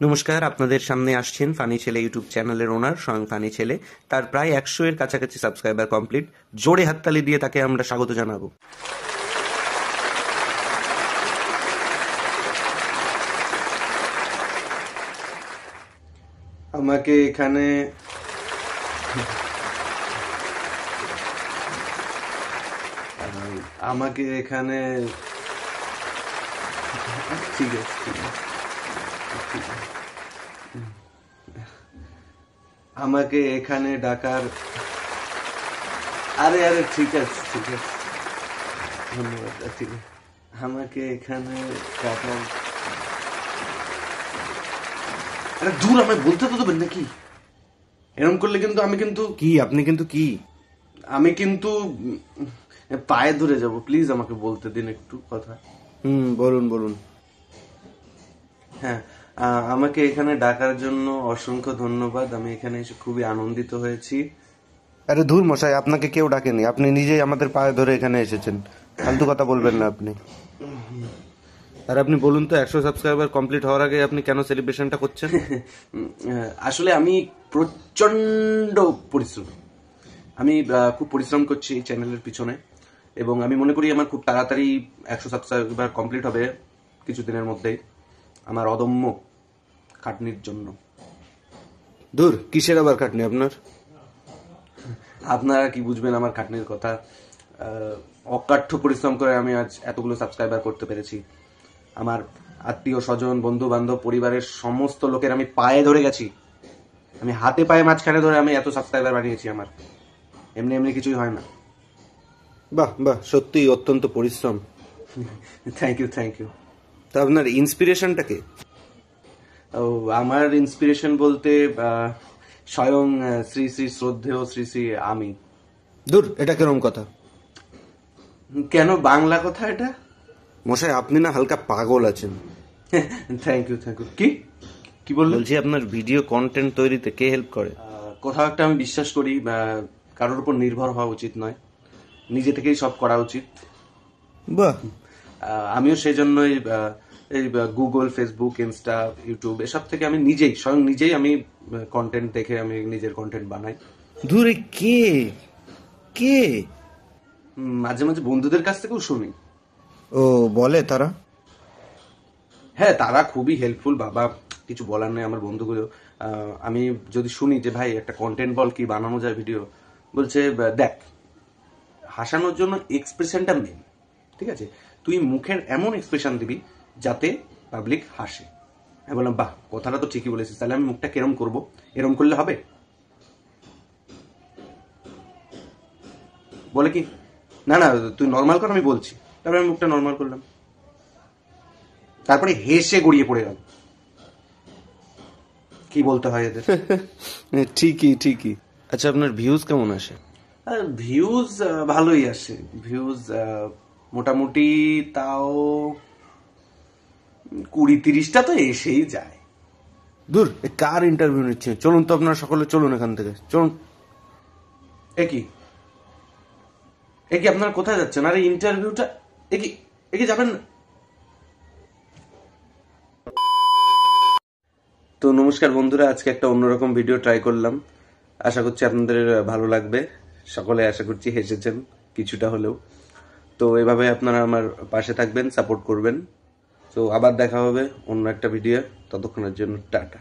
নমস্কার, আপনাদের সামনে আসছেন ফানি ছেলে ইউটিউব চ্যানেলের ওনার স্বয়ং ফানি ছেলে। তার প্রায় 100 এর কাছাকাছি সাবস্ক্রাইবার কমপ্লিট। জোরে হাততালি দিয়ে তাকে আমরা স্বাগত জানাবো। আমাকে এখানে ঠিক আছে, ঠিক আছে, আমাকে এখানে ডাকার আরে আরে ঠিক আছে, ঠিক আছে, ধন্যবাদ। ঠিক আছে, আমাকে এখানে ডাকার আরে দূর, আমায় বলতে তো দেবেন নাকি? এরকম করলে কিন্তু আমি কিন্তু পায়ে ধরে যাব। প্লিজ আমাকে বলতে দিন একটু কথা। বলুন। হ্যাঁ, আমাকে এখানে ডাকার জন্য অসংখ্য ধন্যবাদ। আমি এখানে এসে খুবই আনন্দিত হয়েছি। আরে ধুর মশাই, আপনাকে কেউ ডাকেনি, আপনি নিজেই আমাদের পায়ে ধরে এখানে এসেছেন। ফালতু কথা বলবেন না আপনি। আর আপনি বলুন তো, 100 সাবস্ক্রাইবার কমপ্লিট হওয়ার আগে আপনি কেন সেলিব্রেশনটা করছেন? আসলে আমি প্রচন্ড পরিশ্রম আমি খুব পরিশ্রম করছি এই চ্যানেলের পিছনে, এবং আমি মনে করি আমার খুব তাড়াতাড়ি 100 সাবস্ক্রাইবার কমপ্লিট হবে কিছুদিনের মধ্যেই, আমার অদম্য খাটনির জন্য। দূর, কিসের আবার খাটনি আপনার? আপনারা কি বুঝবেন আমার খাটনির কথা। অকাঠ্য পরিশ্রম করে আমি আজ এতগুলো সাবস্ক্রাইবার করতে পেরেছি। আমার আত্মীয় স্বজন, বন্ধু বান্ধব, পরিবারের সমস্ত লোকের আমি পায়ে ধরে গেছি। আমি হাতে পায়ে মাঝখানে ধরে আমি এত সাবস্ক্রাইবার বানিয়েছি। আমার এমনি এমনি কিছুই হয় না। বাহ বাহ, সত্যি অত্যন্ত পরিশ্রম। Thank you. তা আপনার ইন্সপিরেশনটা কে? আমার ইন্সপিরেশন বলতে স্বয়ং শ্রী শ্রী শ্রদ্ধেয় শ্রী শ্রী আমি। দূর, এটা কেরম কথা? কেন, বাংলা কথা এটা। মশাই, আপনি না হালকা পাগল আছেন। Thank you. কি বললেন? বলছি, আপনার ভিডিও কন্টেন্ট তৈরিতে কে হেল্প করে? কোথাও একটা আমি বিশ্বাস করি কারোর উপর নির্ভর হওয়া উচিত নয়, নিজে থেকেই সব করা উচিত। বাহ। আমিও সেই জন্যই এই গুগল, ফেসবুক, ইনস্টা, ইউটিউব এসব থেকে আমি স্বয়ং নিজেই আমি কন্টেন্ট দেখে আমি নিজের কন্টেন্ট বানাই। দূরে কে কে? মাঝে মাঝে বন্ধুদের কাছ থেকেও শুনি। ও, বলে তারা? হ্যাঁ, তারা খুবই হেল্পফুল বাবা, কিছু বলার নেই আমার বন্ধুগুলো। আমি যদি শুনি যে ভাই একটা কন্টেন্ট বল, কি বানানো যায় ভিডিও, বলছে দেখ, হাসানোর জন্য এক্সপ্রেশনটা মেন, ঠিক আছে? তুই মুখের এমন এক্সপ্রেশন দিবি যাতে পাবলিক হাসে। আমি বললাম বাহ, কথাটা তো ঠিকই বলেছিস, তাহলে আমি মুখটা কেরম করব? এরম করলে হবে? বলে কি না না, তুই নর্মাল কর, আমি বলছি। তারপরে আমি মুখটা নর্মাল করলাম, তারপরে হেসে গড়িয়ে পড়ে গেল। কি বলতে হয় এদের? ঠিকই। আচ্ছা, আপনার ভিউজ কেমন আসে? ভিউজ ভালোই আসে। ভিউজ মোটামুটি তাও 20-30টা তো এসেই যায়। দূর, কার ইন্টারভিউ নিচ্ছে? চলুন তো আপনারা সকলে, চলুন এখান থেকে, চলুন। একি আপনারা কোথায় যাচ্ছেন? আরে ইন্টারভিউটা একি যাবেন না তো। নমস্কার বন্ধুরা, আজকে একটা অন্যরকম ভিডিও ট্রাই করলাম। আশা করছি আপনাদের ভালো লাগবে। সকলে আশা করছি হেসেছেন কিছুটা হলেও। তো এভাবে আপনারা আমার পাশে থাকবেন, সাপোর্ট করবেন। তো আবার দেখা হবে অন্য একটা ভিডিও। ততক্ষণের জন্য টাটা।